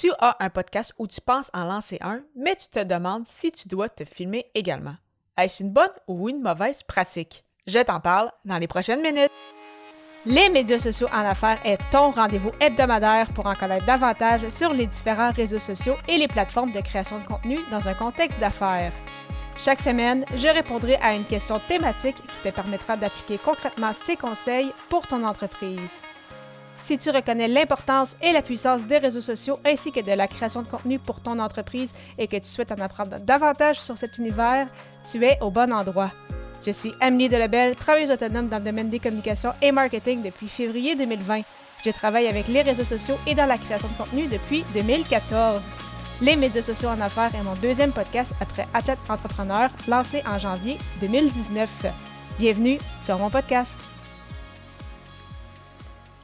Tu as un podcast où tu penses en lancer un, mais tu te demandes si tu dois te filmer également. Est-ce une bonne ou une mauvaise pratique? Je t'en parle dans les prochaines minutes. Les médias sociaux en affaires est ton rendez-vous hebdomadaire pour en connaître davantage sur les différents réseaux sociaux et les plateformes de création de contenu dans un contexte d'affaires. Chaque semaine, je répondrai à une question thématique qui te permettra d'appliquer concrètement ces conseils pour ton entreprise. Si tu reconnais l'importance et la puissance des réseaux sociaux ainsi que de la création de contenu pour ton entreprise et que tu souhaites en apprendre davantage sur cet univers, tu es au bon endroit. Je suis Amélie Delebel, travailleuse autonome dans le domaine des communications et marketing depuis février 2020. Je travaille avec les réseaux sociaux et dans la création de contenu depuis 2014. Les médias sociaux en affaires est mon deuxième podcast après Athlète Entrepreneur, lancé en janvier 2019. Bienvenue sur mon podcast.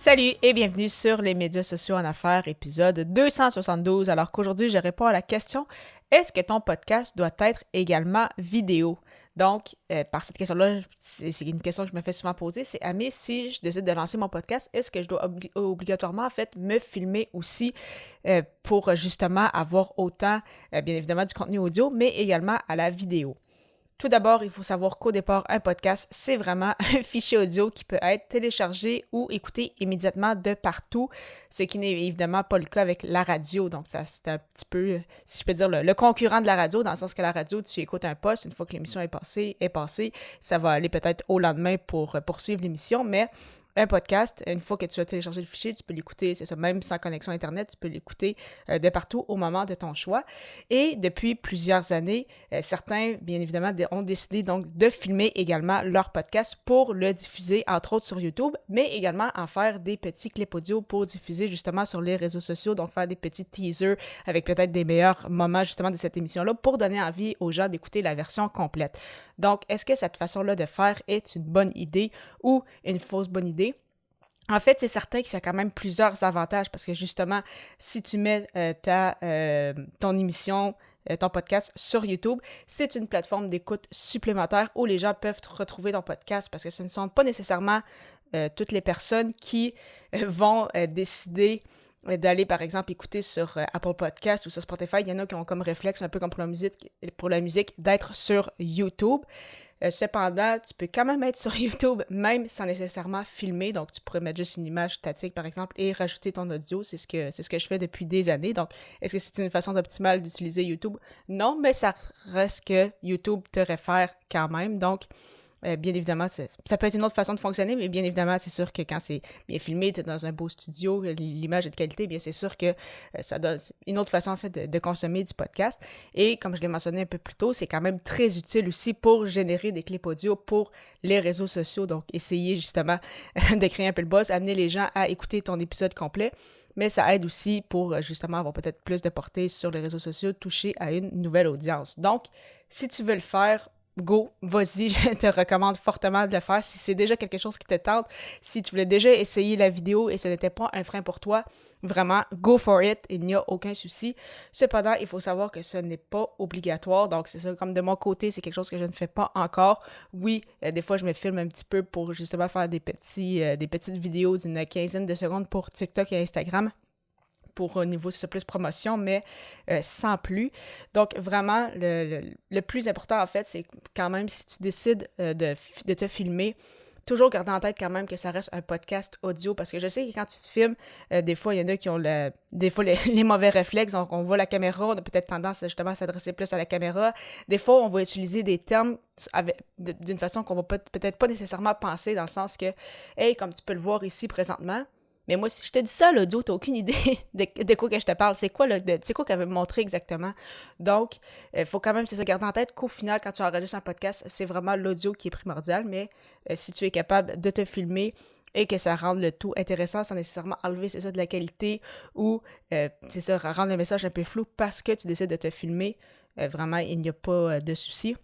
Salut et bienvenue sur les médias sociaux en affaires, épisode 272. Alors qu'aujourd'hui, je réponds à la question « Est-ce que ton podcast doit être également vidéo? » Donc, par cette question-là, c'est une question que je me fais souvent poser, c'est « Amé, si je décide de lancer mon podcast, est-ce que je dois obligatoirement en fait me filmer aussi pour justement avoir autant, bien évidemment, du contenu audio, mais également à la vidéo? » Tout d'abord, il faut savoir qu'au départ, un podcast, c'est vraiment un fichier audio qui peut être téléchargé ou écouté immédiatement de partout, ce qui n'est évidemment pas le cas avec la radio. Donc, ça, c'est un petit peu, si je peux dire, le concurrent de la radio, dans le sens que la radio, tu écoutes un post, une fois que l'émission est passée, ça va aller peut-être au lendemain pour poursuivre l'émission, mais un podcast, une fois que tu as téléchargé le fichier, tu peux l'écouter, c'est ça, même sans connexion Internet, tu peux l'écouter de partout au moment de ton choix. Et depuis plusieurs années, certains, bien évidemment, ont décidé donc de filmer également leur podcast pour le diffuser, entre autres sur YouTube, mais également en faire des petits clips audio pour diffuser justement sur les réseaux sociaux, donc faire des petits teasers avec peut-être des meilleurs moments justement de cette émission-là pour donner envie aux gens d'écouter la version complète. Donc, est-ce que cette façon-là de faire est une bonne idée ou une fausse bonne idée? En fait, c'est certain qu'il y a quand même plusieurs avantages parce que justement, si tu mets ton émission, ton podcast sur YouTube, c'est une plateforme d'écoute supplémentaire où les gens peuvent retrouver ton podcast parce que ce ne sont pas nécessairement toutes les personnes qui vont décider d'aller, par exemple, écouter sur Apple Podcast ou sur Spotify. Il y en a qui ont comme réflexe, un peu comme pour la musique, d'être sur YouTube. Cependant, tu peux quand même être sur YouTube, même sans nécessairement filmer. Donc, tu pourrais mettre juste une image statique, par exemple, et rajouter ton audio. C'est ce que je fais depuis des années. Donc, est-ce que c'est une façon optimale d'utiliser YouTube? Non, mais ça reste que YouTube te réfère quand même. Donc, bien évidemment, ça peut être une autre façon de fonctionner, mais bien évidemment, c'est sûr que quand c'est bien filmé, tu es dans un beau studio, l'image est de qualité, bien c'est sûr que ça donne une autre façon en fait de consommer du podcast. Et comme je l'ai mentionné un peu plus tôt, c'est quand même très utile aussi pour générer des clips audio pour les réseaux sociaux. Donc, essayer justement de créer un peu le buzz, amener les gens à écouter ton épisode complet. Mais ça aide aussi pour justement avoir peut-être plus de portée sur les réseaux sociaux, toucher à une nouvelle audience. Donc, si tu veux le faire, go, vas-y, je te recommande fortement de le faire. Si c'est déjà quelque chose qui te tente, si tu voulais déjà essayer la vidéo et ce n'était pas un frein pour toi, vraiment, go for it, il n'y a aucun souci. Cependant, il faut savoir que ce n'est pas obligatoire, donc c'est ça, comme de mon côté, c'est quelque chose que je ne fais pas encore. Oui, des fois, je me filme un petit peu pour justement faire des petites vidéos d'une quinzaine de secondes pour TikTok et Instagram, pour au niveau de plus promotion, mais sans plus. Donc, vraiment, le plus important, en fait, c'est quand même, si tu décides de te filmer, toujours garder en tête quand même que ça reste un podcast audio, parce que je sais que quand tu te filmes, des fois, il y en a qui ont des fois les mauvais réflexes, donc on voit la caméra, on a peut-être tendance justement à s'adresser plus à la caméra. Des fois, on va utiliser des termes d'une façon qu'on va peut-être pas nécessairement penser, dans le sens que, hey, comme tu peux le voir ici présentement, mais moi, si je te dis ça, l'audio, t'as aucune idée de quoi que je te parle. C'est quoi qu'elle veut me montrer exactement? Donc, il faut quand même garder en tête qu'au final, quand tu enregistres un podcast, c'est vraiment l'audio qui est primordial. Mais si tu es capable de te filmer et que ça rende le tout intéressant sans nécessairement enlever, de la qualité ou, rendre le message un peu flou parce que tu décides de te filmer, vraiment, il n'y a pas de souci.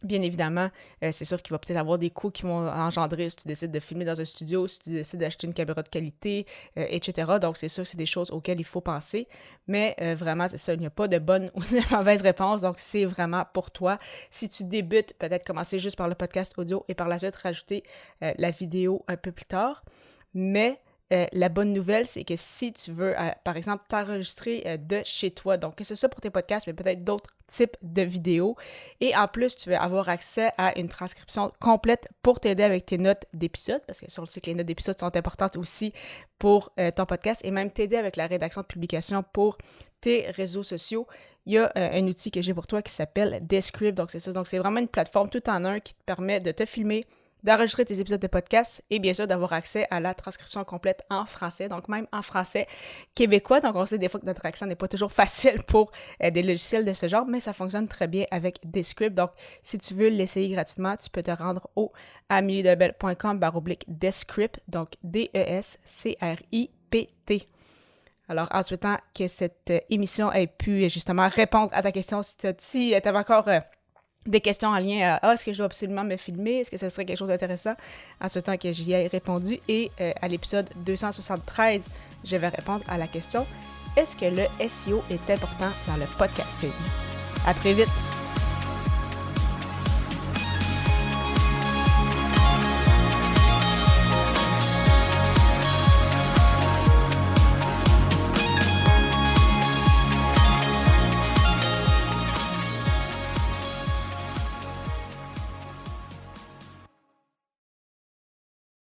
Bien évidemment, c'est sûr qu'il va peut-être avoir des coûts qui vont engendrer si tu décides de filmer dans un studio, si tu décides d'acheter une caméra de qualité, etc. Donc, c'est sûr que c'est des choses auxquelles il faut penser. Mais vraiment, c'est ça, il n'y a pas de bonne ou de mauvaise réponse. Donc, c'est vraiment pour toi. Si tu débutes, peut-être commencer juste par le podcast audio et par la suite rajouter la vidéo un peu plus tard. Mais la bonne nouvelle, c'est que si tu veux, par exemple, t'enregistrer de chez toi, donc que ce soit pour tes podcasts, mais peut-être d'autres types de vidéos, et en plus, tu vas avoir accès à une transcription complète pour t'aider avec tes notes d'épisode, parce que on le sait que les notes d'épisode sont importantes aussi pour ton podcast, et même t'aider avec la rédaction de publication pour tes réseaux sociaux. Il y a un outil que j'ai pour toi qui s'appelle Descript, donc c'est ça. Donc c'est vraiment une plateforme tout en un qui te permet de te filmer, d'enregistrer tes épisodes de podcast et bien sûr d'avoir accès à la transcription complète en français, donc même en français québécois. Donc on sait des fois que notre accent n'est pas toujours facile pour des logiciels de ce genre, mais ça fonctionne très bien avec Descript. Donc si tu veux l'essayer gratuitement, tu peux te rendre au améliedelbel.com/Descript, donc DESCRIPT. Alors, en souhaitant que cette émission ait pu justement répondre à ta question, si tu avais encore des questions en lien à est-ce que je dois absolument me filmer, est-ce que ce serait quelque chose d'intéressant, en souhaitant que j'y ai répondu. Et à l'épisode 273, je vais répondre à la question est-ce que le SEO est important dans le podcasting? À très vite!